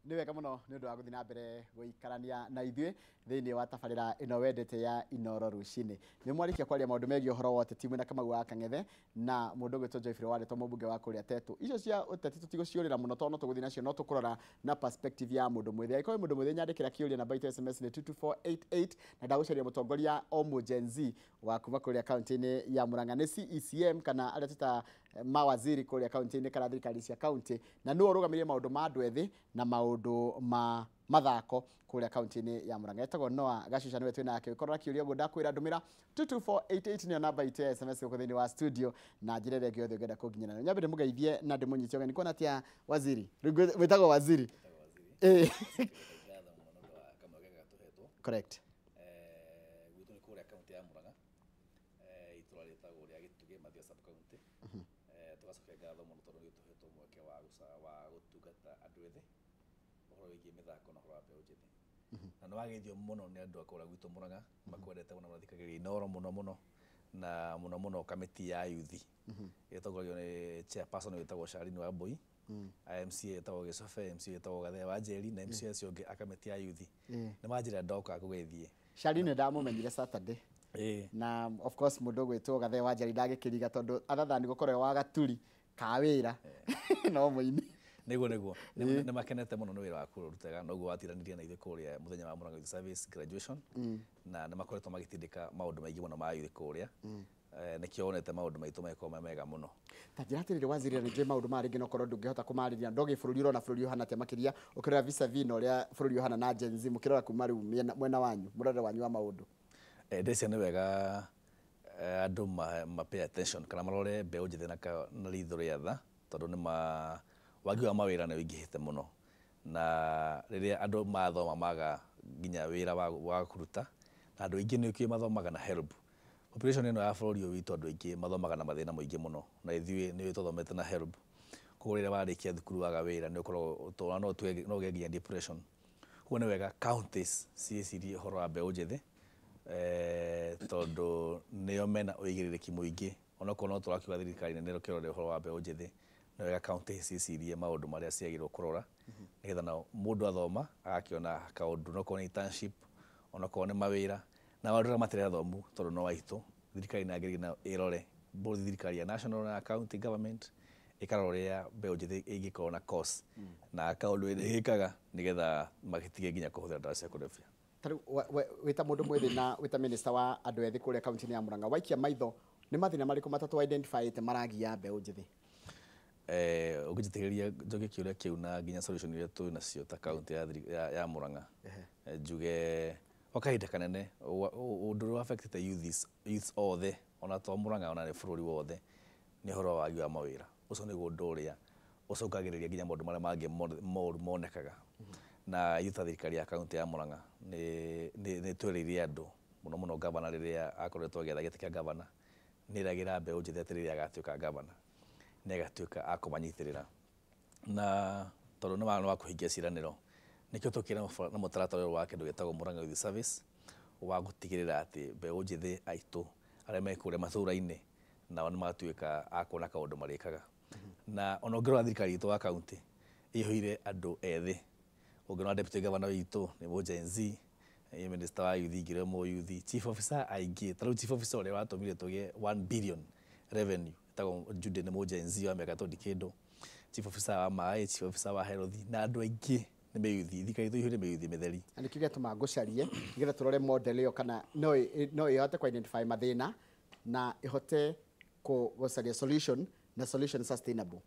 Nĩ wega mũno nĩ ũndũ wa gũthiĩ na mbere gũikarania na ithuĩ thĩinĩ wa tabarĩra ĩno wendete ya Inooro Rũcinĩ. Nĩ mwarikia kwaria maũndũ megiĩ ũhoro wa ũteti na Kamau wa Kang'ethe na mũndũ ũgwĩtwo Joyfrey Waletwa mũmbunge wa kũrĩa Tetu. Icio cia ũteti tũtigũciũrĩra mũno tondũ no tũgũthiĩ nacio no tũkũrora na perspective ya mũndũ mwĩthĩ. Angĩkorwo mũndũ mwĩthĩ nyandĩkĩra kĩũria namba itũ SMS nĩ 22488 na ndagũcaria mũtongoria Omo Gen Z wa kuma kũrĩa kaunti-inĩ ya Murang'a nĩ CECM kana arĩa tũta mawaziri kũrĩa kaunti-inĩ kana thirikari cia kaunti na nĩwe ũrũgamirie maũndũ ma andũ ethĩ na maũndũ ma mathako kũrĩa kaunti-inĩ ya Murang'a. Etagwo Noah Gachucha nĩwe twĩ nake. Ũkorwo na kĩũria ũguo ndakwĩra ndũmĩra 22488 nĩyo namba itũ ya SMS gũkũ thĩinĩ wa studio na njĩra ĩrĩa ĩngĩ yothe ũngĩenda kũnginyana. Nyambe ndĩmũgeithie na ndĩmũnyitie ũgeni. Kuona atĩa waziri? Wĩtagwo waziri? Correct. Gwitũ nĩ kũrĩa kaunti ya Murang'a. Itũra rĩtagwo rĩa Gĩtugĩ Mathioya sub county. Tũgacokia ngatho mũno tondũ nĩ tũhetwo mweke wa gũtungata andũ ethĩ ũhoro wĩgiĩ mĩthako na ũhoro wa mbeũ njĩthĩ. Na nĩ wageithio mũno nĩ andũ a kũrĩa gwitũ Murang'a makwendete mũno mathikagĩrĩria Inooro mũno na mũno kamĩtĩ ya yuthi ĩtongoragio nĩ chairperson wĩtagwo Sharine Wambui, MC ĩtagwo Gĩcobe, MC ĩtagwo Gathee wa Njeri na MC acio angĩ a kamĩtĩ ya yuthi. Nĩ manjĩra ndoka kũgeithie. Sharine ndamumenyire Saturday. Na of course mũndũ ũgwĩtwo Gathee wa Njeri ndagĩkĩriga tondũ athathani gũkorwo wa gaturi ka wĩra no mũini. Nĩguo nĩ makenete mũno nĩ wĩra wa kũrutaga na ũguo watiranirie na ithuĩ kũrĩa mũthenya wa Murang'a Youth Service graduation na nĩ makoretwo magĩtindĩka maũndũ maingĩ mũno ma youth kũrĩa. Nĩkĩo wonete maũndũ maitũ magĩkorwo mega mũno. Ta njĩra atĩrĩrĩ waziri nĩ njũĩ maũndũ marĩ ngĩna ũkorwo ndũngĩhota kũmarĩria ndogĩ bũrũri ũrona bũrũri ũhana atĩa makĩria ũkĩrora vis-a-vis na ũrĩa bũrũri ũhana na Gen Z mũkĩrora kuma rĩu mwena wanyu mũrore wanyu wa maũndũ. Ndĩcia nĩ wega andũ ma pay attention kana marore mbeũ njĩthĩ na ritho rĩa tha tondũ nĩ wagi wa mawĩra nĩ wĩingĩhĩte mũno na rĩrĩa andũ mathoma maga nginya wĩra wa kũruta na andũ aingĩ nĩkĩo mathomaga na HELB. Population ĩno ya bũrũri ũyũ witũ andũ aingĩ mathomaga na mathĩna maingĩ mũno na ithuĩ nĩ tũthomete na HELB. Koguo rĩrĩa warĩkia thukuru waga wĩra nĩ ũkorwo no ũgĩe nginya depression. Koguo nĩ wega counties ciĩcirie ũhoro wa mbeũ njĩthĩ tondũ nĩo mena ũigĩrĩrĩki mũingĩ onokorwo no tũrakiuga thirikari nene rũkĩrore ũhoro wa mbeũ njĩthĩ nĩ wega county ciĩcirie maũndũ marĩa ciagĩrĩirwo kũrora nĩgetha na mũndũ athoma agakĩona kaũndũ onokorwo nĩ internship onokorwo nĩ mawĩra na maũndũ arĩa matarĩ athomu tondũ no aitũ thirikari nagĩrĩire ĩrore both thirikari ya national na county government ĩkarora ũrĩa mbeũ njĩthĩ ĩngĩkorwo na course na kaũndũ ĩrĩkaga nĩgetha magĩtige nginya kũhũthĩra ndawa cia kũrebia. Tarĩu wĩta mũndũ mwĩthĩ na wĩta minister wa andũ ethĩ kũrĩa kaunti-inĩ ya Murang'a waikia maitho nĩ mathĩna marĩkũ matatũ identifyĩte maragia mbeũ njĩthĩ? Ũngĩjĩtĩkĩria njoke kĩũria kĩu na nginya solution iria twĩ nacio ta kaunti ya Murang'a njuge o kahinda kanene ũndũ ũrĩa affectĩte youths othe ona to Murang'a ona nĩ bũrũri wothe nĩ ũhoro wa wagi wa mawĩra. Ũcio nĩguo ũndũ ũrĩa ũcũngagĩrĩria nginya maũndũ marĩa mangĩ moru monekaga na youth thirikari ya kaunti ya Murang'a nĩ twereire andũ mũno gavana rĩrĩa akoretwo agĩetha gĩtĩ kĩa gavana nĩ eragĩra mbeũ njĩthĩ atĩ rĩrĩa agatuĩka gavana nĩ agatuĩka akũmanyitĩrĩra na tondũ nĩ wa kũhingia ciĩranĩro nĩkĩo tũkĩra na mũtaratara wa kĩndũ gĩtagwo Murang'a Youth Service wa gũtigĩrĩra atĩ mbeũ njĩthĩ aitũ arĩa me kũrĩa matũũra-inĩ nao nĩ matuĩka akuona kaũndũ marĩkaga na ona ũngĩrora thirikari itũ wa kaunti ĩihũire andũ ethĩ. Ũngĩrora deputy governor witũ nĩ Mo Gen Z, minister wa youth ingĩrĩ Mo Youth, chief officer aingĩ tarĩu chief officer ũrĩa watũmire tũgĩe 1 billion revenue tagwo Jude nĩ Mo Gen Z wa mĩaka tondĩ kĩndũ, chief officer wa maaĩ, chief officer wa health na andũ aingĩ nĩ meyuthi thirikari itũ ĩihũire meyuthi mĩtheri. Na nĩkĩo gĩatũma ngũcarie nĩgetha tũrore model ĩyo kana no ĩhote kũ identify mathĩna na ĩhote gũcaria solution na solution sustainable.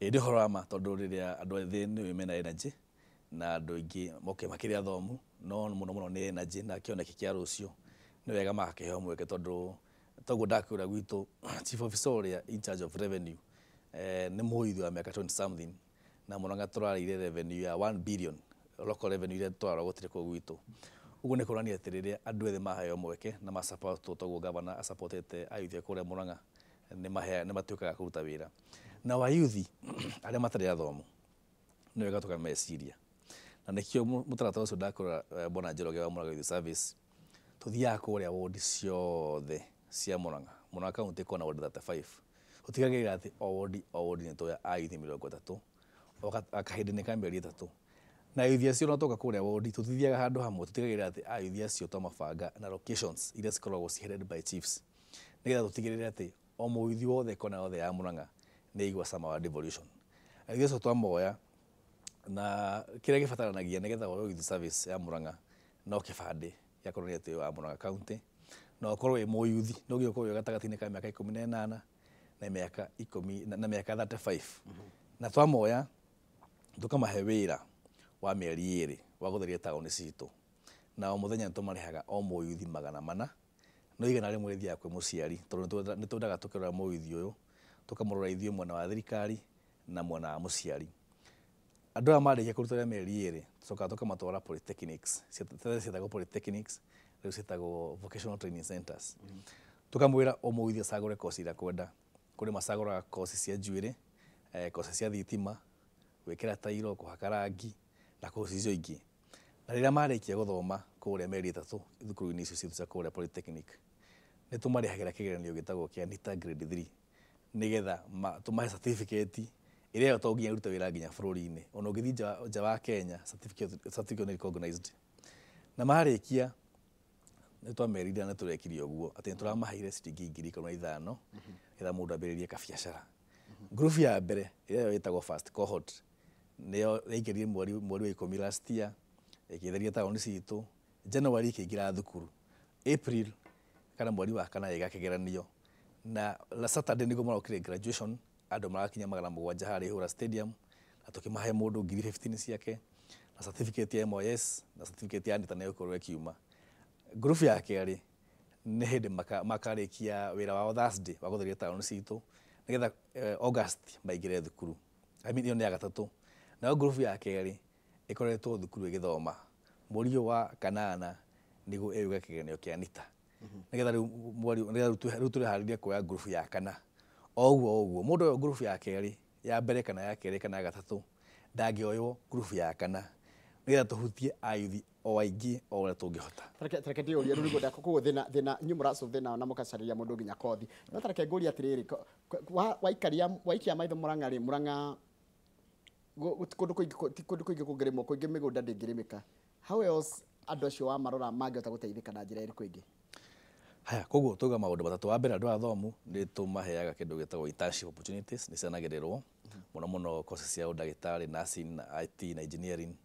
Ndĩ ũhoro wa ma tondũ rĩrĩa andũ ethĩ nĩ mena energy na andũ aingĩ makĩrĩ athomu no mũno nĩ energy na kĩoneki kĩa rũciũ nĩ wega makaheo mweke tondũ toguo ndakwĩra gwitũ chief officer ũrĩa in charge of revenue nĩ mũyuthi wa mĩaka 20 something na Murang'a tũrarĩire revenue ya 1 billion local revenue iria twarora gũtirĩ kũu gwitũ. Ũguo nĩ kuonania atĩ rĩrĩa andũ ethĩ maheo mweke na masupportwo toguo gavana asupportĩte ayuthi kũrĩa Murang'a nĩ matuĩkaga kũruta wĩra na wayuthi arĩa matarĩ athomu nĩ wega tũkameciria na nĩkĩo mũtaratara ũcio ndakũrora Bwana Njoroge wa Murang'a Youth Service tũthiaga kũrĩa ward ciothe cia Murang'a kaunti ĩkoragwo na ward 35 ũtigagĩrĩra atĩ o ward nĩ tũoya ayuthi 30 o kahĩndĩ-inĩ ka mĩeri 3 na youth acio no toka kuria wodi tutithiaga handu hamwe tutigagirira ati a youth acio twamabanga na locations iria cikoragwo headed by chiefs nigetha tutigirire ati o mũyuthi wothe kona yothe ya Murang'a nĩ igua sama wa devolution. Youth acio twamoya na kĩrĩa gĩbataranagia nĩgetha woywo youth service ya Murang'a no kĩbandĩ gĩa kũronania atĩ wa Murang'a county na ũkorwo wĩ mũyuthi no nginya ũkorwo wĩ gatagatĩ-inĩ ka mĩaka 18 na mĩaka 10 na mĩaka 35 na twamoya tukamahe wĩra wa mĩeri 2 wa gũtheria taũni citũ na o mũthenya nĩtũmarĩhaga o mũyuthi 400 no igana rĩmwe rĩthiaga kwĩ mũciari tondũ nĩtwendaga tũkĩrora mũyuthi ũyũ tũkamũrora ithuĩ mwena wa thirikari na mwena wa mũciari. Andũ aya marĩkia kũruta wĩra mĩeri 2 tũcokaga tũkamatwara polytechnics ciĩtagwo polytechnics rĩu ciĩtagwo vocational training centers tukamwĩra o mũyuthi acagũre koci iria kwenda. Kũrĩ macagũraga koci cia njuĩrĩ, koci cia thitima, gwĩkĩra tairo, kũhaka rangi na koci icio ingĩ. Na rĩrĩa marĩkia gũthoma kũrĩa mĩeri 3 thukuru-inĩ icio citũ cia kũrĩa polytechnic nĩtũmarĩhagĩra kĩgeranio gĩtagwo kĩa NITA grade 3 nĩgetha tũmahe certificate ĩrĩa to nginya irute wĩra nginya bũrũri-inĩ. Ona ũngĩthiĩ nja wa Kenya certificate nĩ recognized. Na marĩkia nĩtwamerire na nĩtũrekire ũguo atĩ nĩtũramaheire ciringi 15,000 nĩgetha mũndũ ambĩrĩrie kabiacara. Group ya mbere ĩrĩa ĩtagwo first cohort nĩyo yaingĩrire mweri wa 10 last year ĩkĩtheria taũni citũ. January ĩkĩingĩra thukuru, April kana mweri wa kana ĩgakĩgeranio na la Saturday nĩguo marokire graduation. Andũ marakinya 700 harĩ Ihũra Stadium na tũkĩmahe mũndũ 15,000 ciake na certificate ya MOS na certificate ya NITA nayo ĩkorwo ĩkiuma. Group ya kerĩ nĩ hĩndĩ makarĩkia wĩra wao Thursday wa gũtheria taũni citũ nĩgetha August maingĩre thukuru. Ĩyo nĩ ya gatatũ. Nayo group ya kerĩ ĩkoretwo thukuru ĩgĩthoma mweri wa kanana nĩguo ĩyuga kĩgeranio kĩa NITA nĩgetha rĩu tũrĩharĩria kuoya group ya kana. Oguo mũndũ oyo group ya kerĩ ya mbere kana ya kerĩ kana ya gatatũ ndangĩoywo group ya kana nĩgetha tũhutie ayuthi o aingĩ o ũrĩa tũngĩhota. Tareke ndĩũrie rĩu nĩguo kũguo thĩna nyuĩ mũrasolve thĩna na mũgacarĩria mũndũ nginya kothi. No tareke ngũrie atĩrĩrĩ waikia maitho Murang'a rĩ, Murang'a kũndũ kũingĩ kũngĩrĩmwo, kũingĩ mĩgũnda ndĩngĩrĩmĩka. How else andũ acio wa marora mangĩhota gũteithĩka na njĩra ĩrĩkũ ĩngĩ? Haya, koguo tuga maũndũ matatũ. Wa mbere andũ a thomu nĩ tũmaheaga kĩndũ gĩtagwo internship opportunities nĩ cianagĩrĩrwo mũno koci cia ũndagĩtarĩ, nursing, IT na engineering.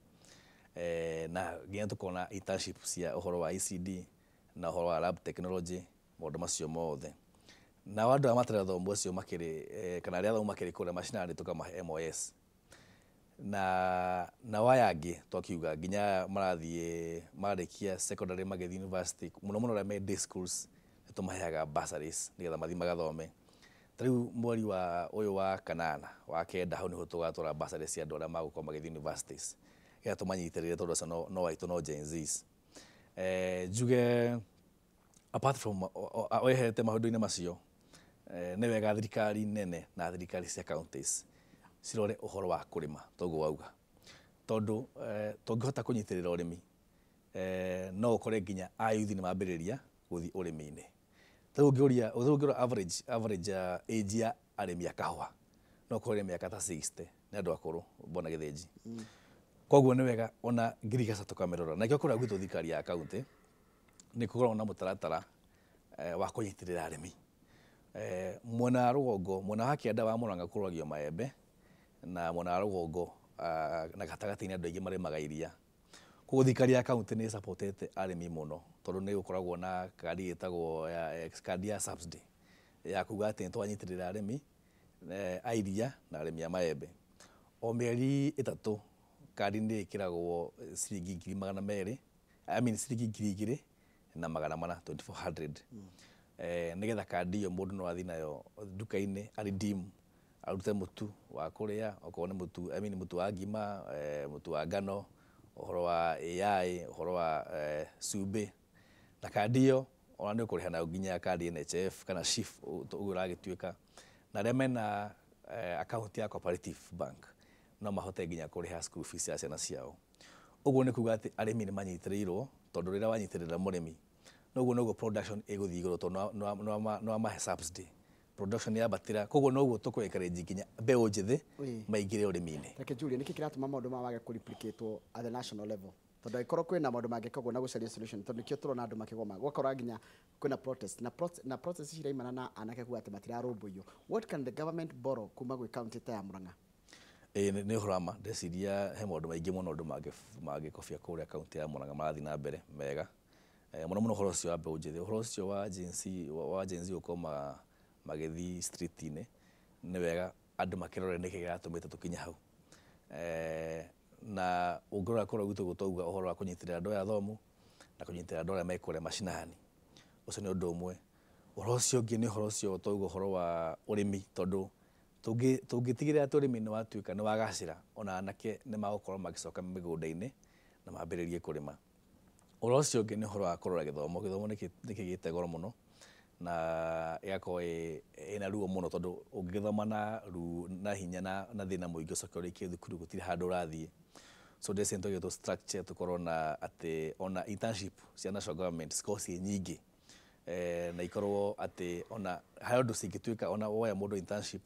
Na nginya tũkona internship cia ũhoro wa ECD na ũhoro wa lab technology, maũndũ macio mothe. Na andũ a matarĩ thomu acio makĩrĩ kana arĩa thomu makĩrĩ kũrĩa macinarĩ tũkamahe MOS. Na waya angĩ twakiuga nginya marathiĩ marĩkia secondary magĩthiĩ university mũno arĩa me day schools nĩtũmaheaga bursaries nĩgetha mathiĩ magathome. Ta rĩu mweri ũyũ wa kanana wa kenda hau nĩho tũgatwara bursaries cia andũ arĩa magũkorwo magĩthiĩ universities nĩgetha tũmanyitĩrĩre tondũ acio no aitũ no Gen Zs. Njuge apart from wehete maũndũ-inĩ macio nĩ wega thirikari nene na thirikari cia counties cirore ũhoro wa kũrĩma toguo wauga, tondũ tũngĩhota kũnyitĩrĩra ũrĩmi no ũkore nginya ayuthi nĩ mambĩrĩria gũthiĩ ũrĩmi-inĩ. Rĩu ũngĩrora average age ya arĩmi a kahũa no ũkore mĩaka ta 60 nĩ andũ akũrũ mbona gĩthĩnji. Koguo nĩ wega ona ngirigaca tũkamĩrora. Nakĩo kũrĩa gwitũ thirikari ya kaunti nĩ kũkoragwo na mũtaratara wa kũnyitĩrĩra arĩmi. Mwena wa rũgongo, mwena wa kĩanda wa Murang'a kũragio maembe na mwena wa rũgongo na gatagatĩ-inĩ andũ aingĩ marĩmaga iria. Koguo thirikari ya kaunti nĩ supportete arĩmi mũno tondũ nĩ gũkoragwo na kandi ĩtagwo kandi ya subsidy ya kuga atĩ nĩtwanyitĩrĩra arĩmi a iria na arĩmi a maembe. O mĩeri 3 kandi nĩ ĩkĩragwo ciringi 200,000 ciringi 2,400 2400 nĩgetha kandi iyo mũndũ no athiĩ nayo nduka-inĩ redeem arute mũtu wa kũrĩa okorwo nĩ mũtu mũtu wa ngima, mũtu wa ngano, ũhoro wa AI, ũhoro wa cumbĩ. Na kandi iyo ona nĩ ũkũrĩha nayo nginya kandi NHF kana SHIF ũguo ũragĩtuĩka. Na arĩa mena account ya Cooperative Bank no mahote nginya kũrĩha school fees ya ciana ciao. Ũguo nĩ kuga atĩ arĩmi nĩ manyitĩrĩirwo tondũ rĩrĩa wanyitĩrĩra mũrĩmi noguo production ĩgũthiĩ igũrũ tondũ no amahe subsidy production ya batira koguo noguo tukwekareji kinya mbeu njithi maingire urimi-ini. Reke Julie, niki kiratuma maundu mage kureplicatwo at the national level tondu ikorwo kwina maundu mangikagwo na gucaria solution tondu nikio turona andu makigoma gwakora nginya kwina protest na protest ciraimana na anake kuga ati matirarumbuiyo. What can the government borrow kuma gwi county ta ya Murang'a? Ni hurama ndeciria he maundu maingi muno andu mangikobia kuria county ya Murang'a marathi na mbere mega muno muno horo cio wa mbeu njithi horo cio wa agency ukoma magithi street-ini ni wega andu makirore niki giratumite tukinya hau na ungirora kura gwitu gutauga uhoro wa kunyitirira andu aya thomu na kunyitirira andu aria mekuria mashinani ucio ni undu umwe. Uhoro ucio ungi ni uhoro ucio tauga uhoro wa urimi tondu tungitigira ati urimi ni watuika ni wagacira ona anake ni magukorwo magicoka migunda-ini na mambiririe kurima. Uhoro ucio ungi ni uhoro wa kurora githomo nikigite goro muno na yako ina ruo muno tondu ungithoma na hinya na thina muingi ucoke urikie thukuru gutiri handu urathie. So ndeci ntogeto structure tukorwo na ati ona internship cia national government cikorwo nyingi na ikorwo ati ona hayo ndu cingituika ona woya mundu internship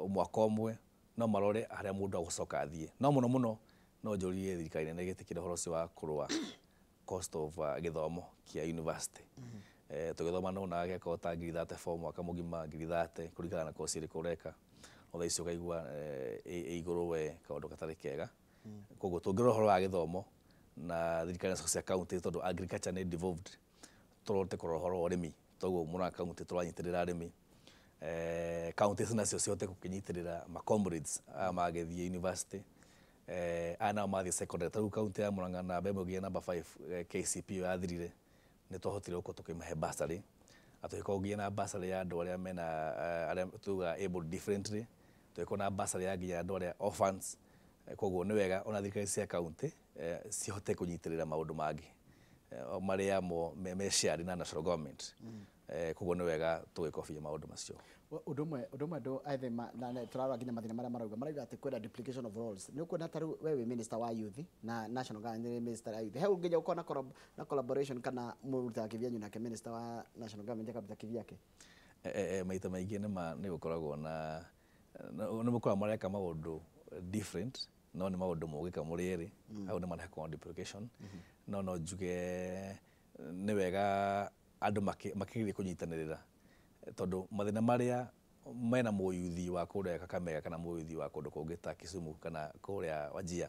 mwaka umwe no marore haria mundu agucoka athie no muno no njurie thirikari nene gitikire horo cio wa kurwa cost of githomo kia university. Tugithoma no na geko ta ngiri 34 mwaka mugima ngiri 30 kurigana na course iri kureka othe icio kaigua iguru we kaundu katari kega koguo tungirora horo wa githomo na thirikari cia county tondu agriculture ni devolved turote kurora horo wa urimi toguo Murang'a county turanyitirira arimi counties nacio ciote gukinyitirira ma comrades magethie university ana mathi secondary taru county ya Murang'a na bemo gia number 5 KCP yathirire ni twahotire uko tukimahe bursary atuiko gia na bursary ya andu aria mena aria tuga able differently tuiko na bursary ya gia andu aria orphans koguo ni wega ona thirikari cia county cihote kunyitirira maundu mangi maria me share na national government koguo ni wega tugikobia maundu macio. Udumwe ndo aithe na turarwa nginya mathina maria marauga ati kwenda duplication of roles ni ukwenda taru wewe minister wa youth na national government minister wa youth he unginya ukona na collaboration kana muruta kivyanyu na minister wa national government akaruta kivyake maita maingi ni gukoragwo na ni mukora mareka maundu different no ni maundu mugika muri eri au ni mareka duplication no njuge ni wega andu makigire kunyitanirira tondu mathina maria mena muyuthi wa kuria Kakamega kana muyuthi wa kundu kungi ta Kisumu kana kuria Wajir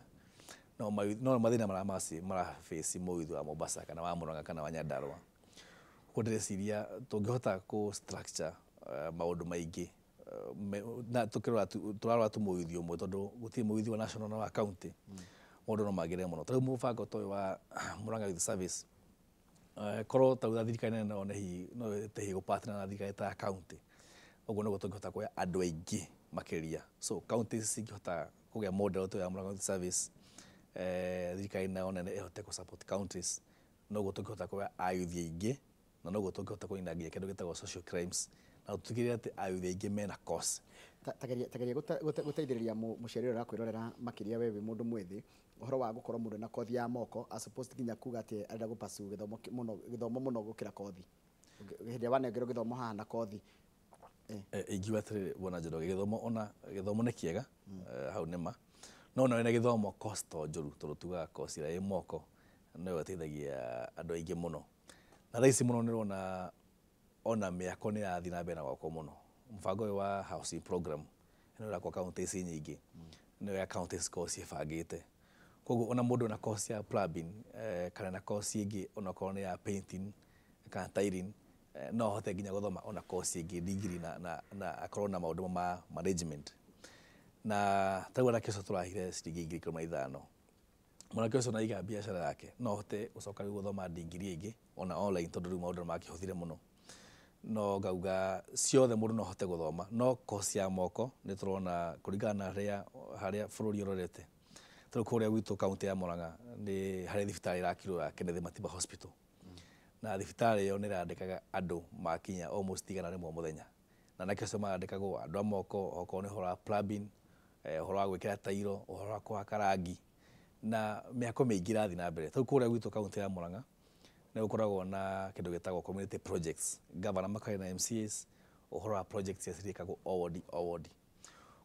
no mathina mara face muyuthi wa Mombasa kana wa Murang'a kana wa Nyandarua kudireciria tungihota ku structure maundu maingi na tukirora turarora tu muyuthi umwe tondu guti muyuthi wa national na wa county mundu no magire muno tondu mubango toy wa Murang'a Youth Service korwo tauga thirikari nene no nehi no tehi go partner na thirikari ta county oguo no gutungihota kuya andu aingi makiria so counties cingihota kugia model to ya Murang'a Youth Service thirikari na nene ihote ku support counties no gutungihota kuya ayuthi aingi na no gutungihota kuina nginya kindu gitagwo social crimes na tutigire ati ayuthi aingi mena cause tageria guteithiriria muciari ura kwirorera makiria wewe mundu mwithi uhoro wa gukorwo mundu na kothi ya moko as opposed nginya kuga ati arenda gupasu githomo muno gukira kothi hindi wanengero githomo haha na kothi ingiwa atiri bona Njoroge githomo ni kiega hau nima no na githomo cost njuru tondu tuga cost ira moko no ĩteithagia andu aingi muno na thaisi muno nirona ona miako ni yathi na mbere gwako muno mfango wa housing program ni ura kwa counties nyingi ni ya counties cost ifagite koguo ona mundu na cost ya plumbing kana na cost ingi ona korwo ya painting kana tiling no hote nginya guthoma ona course ingi degree na akorwo na maundu ma management na taguo na kesho turahire ciringi 5,000 mwana kesho na iga biashara yake no hote ucoka guthoma degree ingi ona online tondu riu maundu makihuthire muno no gauga ciothe mundu no hote guthoma no course ya moko ni turona kuringana haria bururi urorete tondu kuria gwitu county ya Murang'a ni haria thibitari irakirwo ya Kenneth Matiba Hospital na thibitari yo nirandikaga andu makinya almost 100 muthenya na nakio marandikagwo andu amoko oko ni hora plumbing hora wa gwikira tairo hora kwa karangi na miako mingi rathi na mbere tondu kuria gwitu county ya Murang'a ni gukoragwo na kindu gitagwo community projects governor makari na MCAs uhoro wa projects cia cirikagwo o ward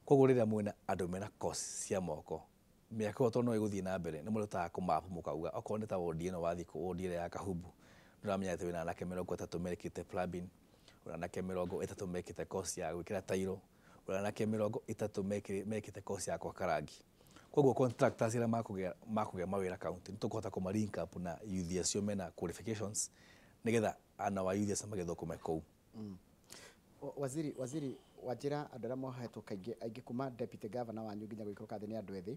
koguo riria mwina andu mena course cia moko miaka ĩyo no ĩgũthiĩ na mbere nĩ mũrutaga kũmapu mũkauga okorwo nĩ ta wodi ĩno wathiĩ wodi ĩrĩa ya Kahubu nĩũramenya atĩ wĩna anake 30 mekĩte plumbing, wĩna anake 30 mekĩte course ya gwĩkĩra tairo, wĩna anake 30 mekĩte course ya kwaka rangi. Koguo contractors ĩrĩa makũgĩa mawĩra kaunti nĩtũkũhota kũma-link up na youth acio mena qualifications nĩgetha ana wa youth acio magĩthũkũme kũu. Waziri Wajira andũ arĩa mohetwo kaingĩ aingĩ kuma deputy governor wanyu nginya gũikũrũka thĩ nĩ andũ ethĩ.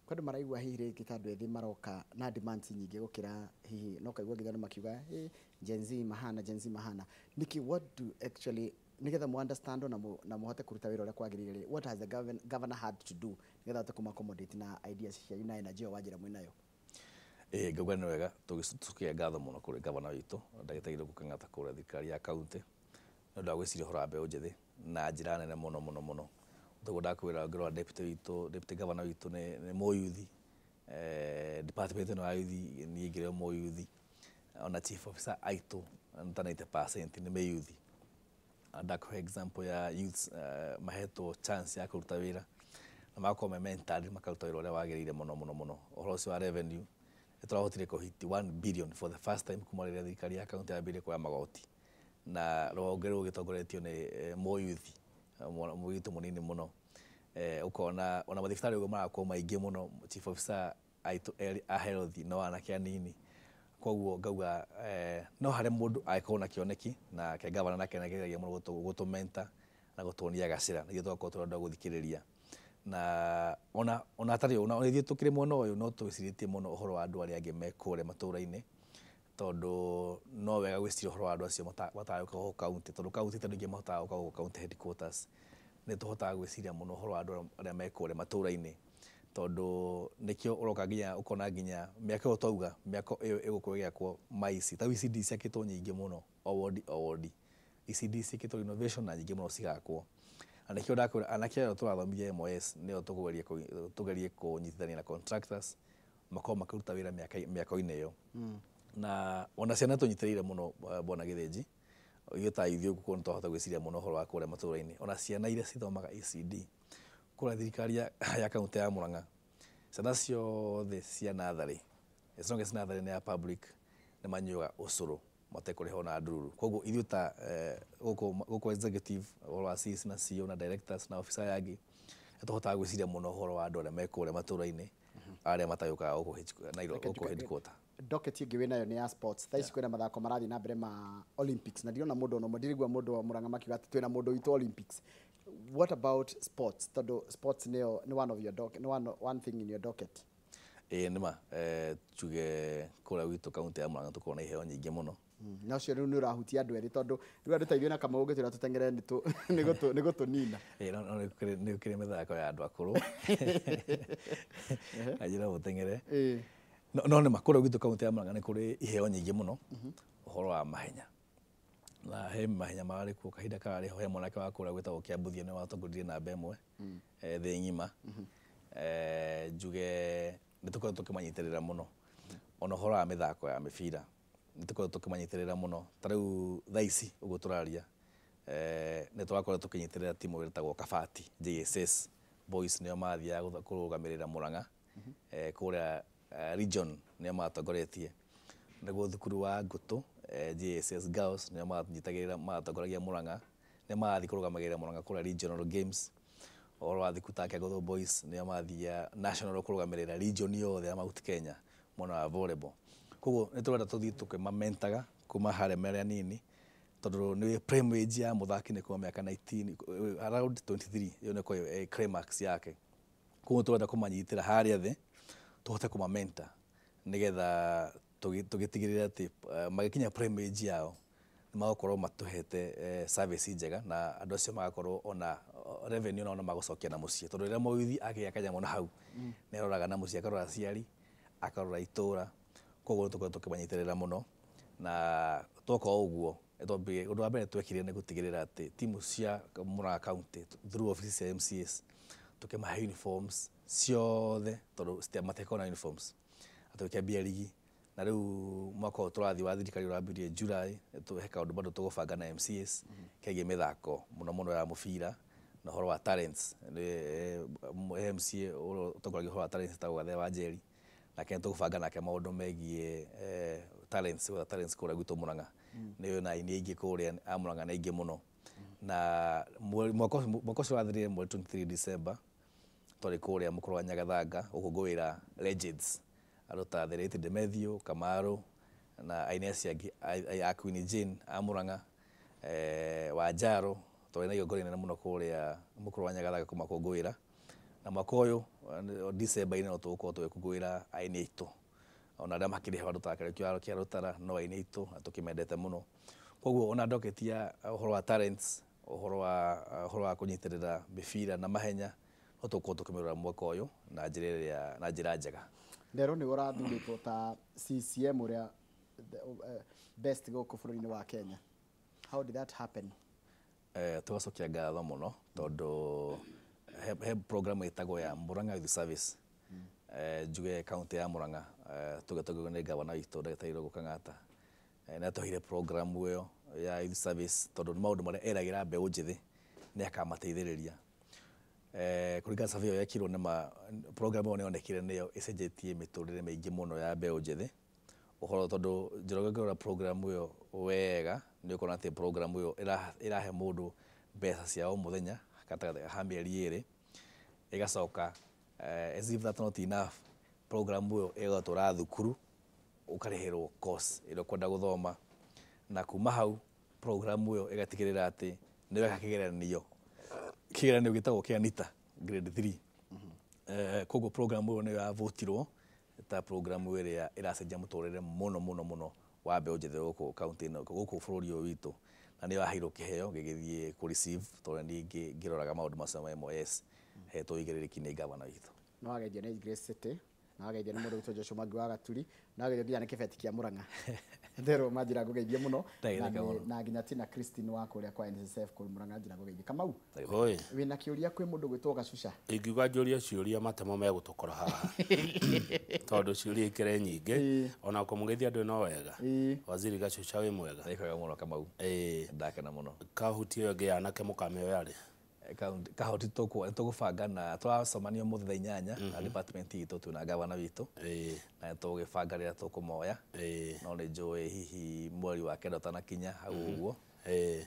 Kwandũ maraigua hihi rĩngĩ ta andũ ethĩ maroka na demands nyingĩ gũkĩra hihi no kaigua nginya makiuga Gen Z mahana niki what do actually nigetha mu understand na muhote kuruta wĩra ũrĩa kwagĩrĩire what has the governor had to do nigetha ate kuma accommodate na ideas cia na energy Wajira mwĩnayo. Ngauga nĩ wega tũkĩe ngatho mũno kũrĩ governor witũ ndagĩtarĩ Kang'ata kũrĩa thirikari ya kaunti nĩ ũndũ wa gwĩciria ũhoro wa mbeũ njĩthĩ na njĩra nene mũno. Toguo ndakwĩra ngĩrora deputy governor witũ nĩ mũyuthi, department ĩno ya yuthi niĩ ngĩrĩ mũyuthi, ona chief officer aitũ ta 90% nĩ mĩyuthi. Ndakũhe example ya youths mahetwo chance ya kũruta wĩra na magakorwo me mentored makaruta wĩra ũrĩa wagĩrĩire mũno. Ũhoro ũcio wa revenue nĩtũrahotire kũhiti 1 billion for the first time kuma rĩrĩa thirikari ya kaunti yambĩrĩirie kuoya magoti na rũhonge rũu gĩtongoretio nĩ mũyuthi mũgitũ mũnini mũno. Ukona ona mathibitarĩ ũguo marakorwo maingĩ mũno, chief officer aitũ a health no anake anini. Koguo ngauga no harĩ mũndũ angĩkorwo na kĩoneki na ke governor nake nĩageragia mũno gũtũmenta na gũtuonia gacĩra nĩguo tũgakorwo tũrenda gũthikĩrĩria na ona atarĩ ona ithuĩ tũkĩrĩ mwena ũyũ no twĩcirĩtie mũno ũhoro wa andũ arĩa angĩ me kũrĩa matũũra-inĩ tondũ no wega gwĩciria ũhoro wa andũ acio matagũka gũkũ kaunti tondũ kaunti tondũ ingĩ mahotaga gũka gũkũ county headquarters nĩ tũhotaga gwĩciria mũno ũhoro wa andũ arĩa me kũrĩa matũũra-inĩ tondũ nĩkĩo ũroka nginya ũkona nginya mĩaka ĩyo twauga mĩaka ĩyo ĩgũkorwo ĩgĩakwo maici ta ECD ciakĩtwo nyingĩ mũno o wodi ECD ciakĩtwo innovation na nyingĩ mũno cigakwo na nĩkĩo ndakwĩra anake aya tũrathomithia MOS nĩo tũgerie kũnyitithania na contractors makorwo makĩruta wĩra mĩaka-inĩ ĩyo na ona ciana tũnyitĩrĩire mũno Bwana Gĩthĩnji ithuĩ ta ithuĩ gũkorwo nĩtwahota gwĩciria mũno ũhoro wa kũrĩa matũũra-inĩ ona ciana iria cithomaga ECD kũrĩa thirikari ya kaunti ya Murang'a ciana ciothe cia natharĩ as long as natharĩ nĩ ya public nĩ manyuaga ũcũrũ matekũrĩha ona ndururu. Koguo ithuĩ ta gũkũ executive ũhoro wa CS na CEO na directors na officer yangĩ nĩtũhotaga gwĩciria mũno ũhoro wa andũ arĩa me kũrĩa matũũra-inĩ arĩa matagũkaga gũkũ headquarter. Docket ingĩ wĩnayo nĩ ya sports. Thaa ici kwĩna mathako marathiĩ na mbere ma Olympics na ndirona mũndũ ona ndirigua mũndũ wa Murang'a makiuga atĩ twĩna mũndũ witũ Olympics. What about sports? Tondũ sports nĩ one of your docket, one thing in your docket. Nĩma tuge kũrĩa gwitũ kaunti ya Murang'a tũkorwo na iheo nyingĩ mũno. Na ũcio rĩu nĩ ũrahutia andũ erĩ tondũ rĩu andũ ta ithuĩ na Kamau ũngĩtwĩra tũteng'ere nĩ gũtũnina. Nĩ ũkĩrĩ mĩthako ya andũ akũrũ na njĩra mũteng'ere. No nĩma kũrĩa gwitũ kaunti ya Murang'a nĩ kũrĩ iheo nyingĩ mũno ũhoro wa mahenya na he mahenya mararĩ kuo kahinda kararĩ ho he mwanake wa kũrĩa gwĩtagwo Kĩambuthia nĩ watongoririe namba ĩmwe thĩ ng'ima. Njuge nĩtũkoretwo tũkĩmanyitĩrĩra mũno ona ũhoro wa mĩthako ya mĩbira nĩtũkoretwo tũkĩmanyitĩrĩra mũno ta rĩu thaa ici ũguo tũraria nĩtũrakorwo tũkĩnyitĩrĩra timu ĩtagwo Kabati JSS boys nĩo mathiaga kũrũgamĩrĩra Murang'a kũrĩa region nĩo matongoretie nĩguo thukuru wa Ngũtũ JSS Girls nĩo matongoragia Murang'a nĩo marathiĩ kũrũgamĩrĩra Murang'a kũrĩa regional games. Ũhoro wa thukuru ta Kĩgũthũ boys nĩo mathiĩ national kũrũgamĩrĩra region yothe ya Mount Kenya mwena wa volleyball. Koguo nĩtũrenda tũthiĩ tũkĩmamentaga kuma harĩa marĩ anini tondũ nĩ prime age ya mũthaki nĩ kuma mĩaka 19 around 23 ĩyo nĩko climax yake. Koguo tũrenda kũmanyitĩra harĩa thĩ tũhote kũmamenta nĩgetha tũgĩtigĩrĩre atĩ magĩkinya prime age yao nĩmagũkorwo matũhete service njega na andũ acio magakorwo ona revenue ona magũcokia na mũciĩ tondũ rĩrĩa mũyuthi akĩgĩa kanyamũ na hau nĩaroraga na mũciĩ akarora aciari akarora itũũra. Koguo tũkorwo tũkĩmanyitĩrĩra mũno na twoka ũguo ũndũ wa mbere twekire nĩ gũtigĩrĩra atĩ timu cia Murang'a County through office cia MCS tũkĩmahe uniforms ciothe tondũ mateko na uniforms atũkĩambia ligi na riu mwaka ũyũ tũrathiĩ wa thirikari ũrambirie July he kaũndũ bado tũgũbanga na MCAs kegiĩ mĩthako mũno mũno ya mũbira na ũhoro wa talents. MCA ũtongoragia ũhoro wa talents ta Gathe wa Njeri, nake tũgũbanga nake maũndũ megiĩ talents kũrĩa gwitũ Mũrang'a. Nĩyo na aini aingĩ kũrĩa a Mũrang'a na aingĩ mũno, na mwaka ũcio wathirire mweri 23 December twarĩ kũrĩa mũkũrũ wa Nyagathanga gũkũngũĩra legends andũ ta The Late Demethio Kamaru na aini acio angĩ a Queen Jane a Mũrang'a, Wanjaro twarĩ na igongona inene mũno kũrĩa mũkũrũ wa Nyagathanga kũmakũngũĩra. Na mwaka ũyũ December no tũgũkorwo tũgĩkũngũĩra aini aitũ ona arĩa makĩrĩ handũ ta kĩharo kĩa Rũtara, no aini aitũ na tũkĩmendete mũno. Koguo ona ndoketia ũhoro wa talents, ũhoro wa kũnyitĩrĩra mĩbira na mahenya no tũgũkorwo tũkĩmĩrora mwaka ũyũ na njĩra njega. Ndero nĩ ũrathurĩtwo ta CCM ũrĩa best gũkũ bũrũri-inĩ wa Kenya. How did that happen? Tũgacokia ngatho mũno tondũ he program ĩtagwo ya Mũrang'a Youth Service, njuge kaunti ya Mũrang'a tũgĩtongoragio nĩ gavana witũ Ndagĩtarĩ Irũngũ Kang'ata, na tũheire program ĩyo ya youth service tondũ nĩ maũndũ marĩa eragĩra mbeũ njĩthĩ nĩ akamateithĩrĩria. Kũringana survey ĩyo yekirwo nĩ program ĩyo nĩyonekire nĩyo ĩcenjetie mĩtũrĩre mĩingĩ mũno ya mbeũ njĩthĩ. Ũhoro tondũ Njoroge ngĩrora program ĩyo wega nĩ ũkuona atĩ program ĩyo ĩrahe mũndũ mbeca cia o mũthenya gatagatĩ ka mĩeri ĩrĩ, ĩgacoka as if that not enough, program ĩyo ĩgatũra thukuru ũkarĩhĩrwo course ĩrĩa ũkwenda gũthoma, na kuma hau program ĩyo ĩgatigĩrĩra atĩ nĩ weka kĩgeranio gĩtagwo kĩa NITA grade 3. Koguo program ĩyo nĩyo yavotirwo ta program ĩrĩa ĩracenjia mũtũrĩre mũno wa mbeũ njĩthĩ gũkũ kaunti ĩno gũkũ bũrũri ũyũ witũ, na nĩyo yaheirwo kĩheo gĩgĩthiĩ kũ receive tondũ niĩ ngĩroraga maũndũ macio ma MOS hetwo igĩrĩrĩki nĩ gavana witũ. No ageithio nĩ Grace City, na ageithio nĩ mũndũ witũ Joshua Mwangi wa Gaturi, na ageithio nginya nĩ kĩbeti kĩa Mũrang'a. Ndero manjĩra ngũgeithie mũno na nginya Tina Christine wa kũrĩa kwa NSSF kũrĩ Mũrang'a njĩra ngũgeithie. Kamau, wĩna kĩũria kwĩ mũndũ gwĩtwo Gacuca? Ingiuga njũria ciũria matemo megũtũkora haha tondũ ciũria ikĩrĩ nyingĩ ona kũmũgeithia andũ no wega. Waziri Gacuca wĩ mwega? Ndĩkwega mũno Kamau, ndakena mũno. Kahuti ĩyo ĩngĩ yanake mũkamĩo yarĩ kahoti tũgũbanga na tũracemania mũthenya 8 na department itũ twĩna gavana witũ, na tũgĩbanga rĩrĩa tũkũmoya, no nĩ njũĩ hihi mweri wa kenda ũtanakinya hau ũguo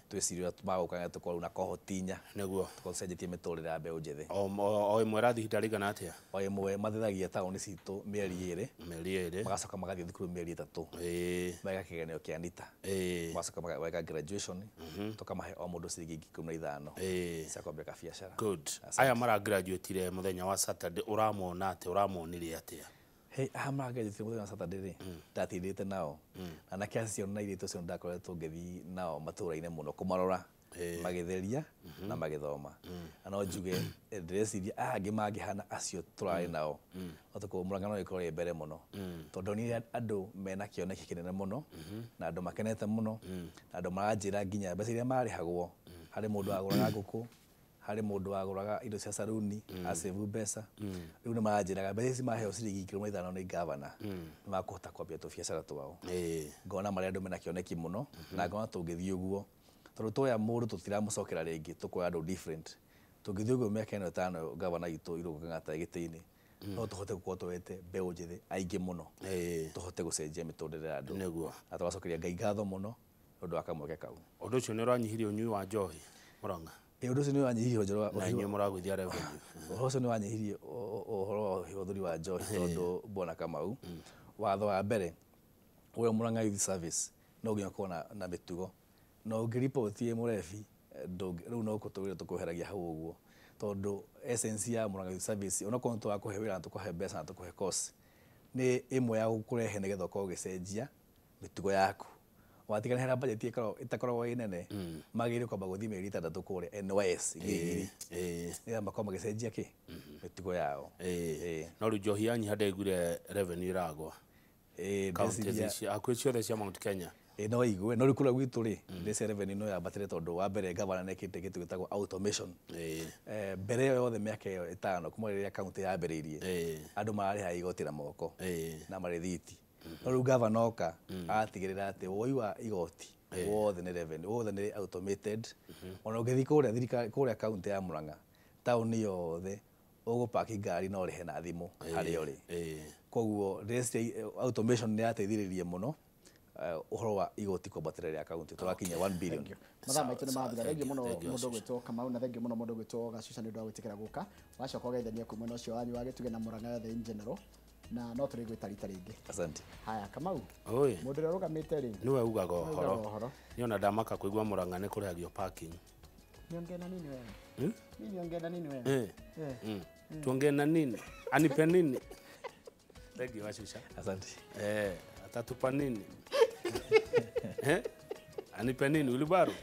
twĩciria magũka tũkorwo na kohotinya nĩguo tũcenjetie mĩtũrĩre ya mbeũ njĩthĩ. O ĩmwe rathiĩ ihinda rĩigana atĩa? O ĩmwe mathethagia taũni citũ mĩeri ĩrĩ, magacoka magathiĩ thukuru mĩeri 3, mega kĩgeranio kĩa NITA, magacoka mageka graduation, tũkamahe o mũndũ ciringi 15 cia kwambia kabiacara. Good. Aya mara graduate mũthenya wa Saturday ũramona atĩ ũramonire atĩa? Marageithĩtie mũthenya wa Saturday ndatindĩte nao, na nake acio na irĩtu cio ndakoretwo ngĩthiĩ nao matũra-inĩ mũno kũmarora magĩtheria na magĩthoma, na no njuge ndĩreciria angĩ mangĩhana acio tũrarĩ nao otũkũ Mũrang'a no ĩkorwo ĩ mbere mũno tondũ nĩ andũ mena kĩoneki kĩnene mũno na andũ makenete mũno na andũ maranjĩra nginya mbeca iria marĩhagwo harĩ mũndũ wagũraga ngũkũ, harĩ mũndũ wagũraga indo cia saruni asevu mbeca, rĩu nĩ maranjĩraga mbeca ici maheo ciringi 5,000 nĩ gavana nĩ makũhota kwambia tũbiacara twao. Ngona marĩa andũ mena kĩoneki mũno na ngona tũngĩthiĩ ũguo tondũ tũya mũndũ tũtiramũcokera rĩngĩ, tũkoya andũ different. Tũngĩthiĩ ũguo mĩaka ĩno 5 gavana witũ Irũngũ Kang'ata gĩtĩ-inĩ, no tũhote gũkorwo twete mbeũ njĩthĩ aingĩ mũno, tũhote gũcenjia mĩtũrĩre ya andũ nĩguo, na tũgacokeria Ngai ngatho mũno nĩ ũndũ wa kamweke kau. Ũndũ ũcio nĩ ũranyihirie ũnyui wa njohi Mũrang'a? Ũndũ ũcio nĩ wanyihirie na inyuĩ mũragũithia revenue. Ũhoro ũcio nĩ wanyihirie ũhoro wa ũhũthĩri wa njohi tondũ Bwana Kamau, watho wa mbere ũrĩa Mũrang'a Youth Service no nginya ũkorwo na mĩtugo, na ũngĩripotie mũrebi rĩu no gũtũgĩra tũkũheragia hau ũguo tondũ essence ya Mũrang'a Youth Service onakorwo nĩ tũgakũhe wĩra na tũkũhe mbeca na tũkũhe course nĩ ĩmwe ya gũkũrehe nĩgetha ũkorwo ũgĩcenjia mĩtugo yaku. Watigana hera budget ĩtakoragwo ĩ nene magĩrĩire kwamba gũthiĩ mĩeri 6 kũrĩa NYS nĩgetha makorwo magĩcenjia mĩtugo yao. No rĩu njohi yanyiha ndaiguire revenue ĩragwa hakuhĩ ciothe cia Mount Kenya. No igue no rĩkũra gwitũ rĩ ndĩce revenue no yambatĩre tondũ wa mbere gavana nĩkĩte gĩtu gĩtagwo automation. Mbere ĩyo yothe mĩaka ĩyo 5 kuma rĩrĩa kaunti yambĩrĩirie andũ mararĩha igoti na moko na marĩthiti, no riu governor oka atigirira ati woi wa igoti wothe ni revenue wothe ni automated ona ugithi kuria county ya Murang'a town yothe ugupaki ngari no rihe na thimu hari ori koguo automation ni yateithiririe muno uhoro wa igoti kwambatĩra ya county twakinya 1 billion mathaa maitũ nĩ mathira thengiũ mũno mũndũ gwĩtwo Kamau na thengiũ mũno mũndũ gwĩtwo Gacuca nĩ ũndũ wa gwĩtĩkĩra gũka wacoka ũgeithania kuma mwena ũcio wanyu wa Gĩtuge na Murang'a yothe in general na no tũrĩ gwĩta rita rĩngĩ. Asante. Haya Kamau Oi. Mũndũ ũrĩa ũrũgamĩte rĩ niwe ugaga ũhoro niĩ ona ndamaka kũigua Murang'a nĩ kũrĩhagio parking. Niongee na nini wewe? Mimi niongee na nini wewe? Tuongee na nini? Anipe nini? Thank Gacuca. Asante. Atatupa nini? Anipe nini Wilibaro?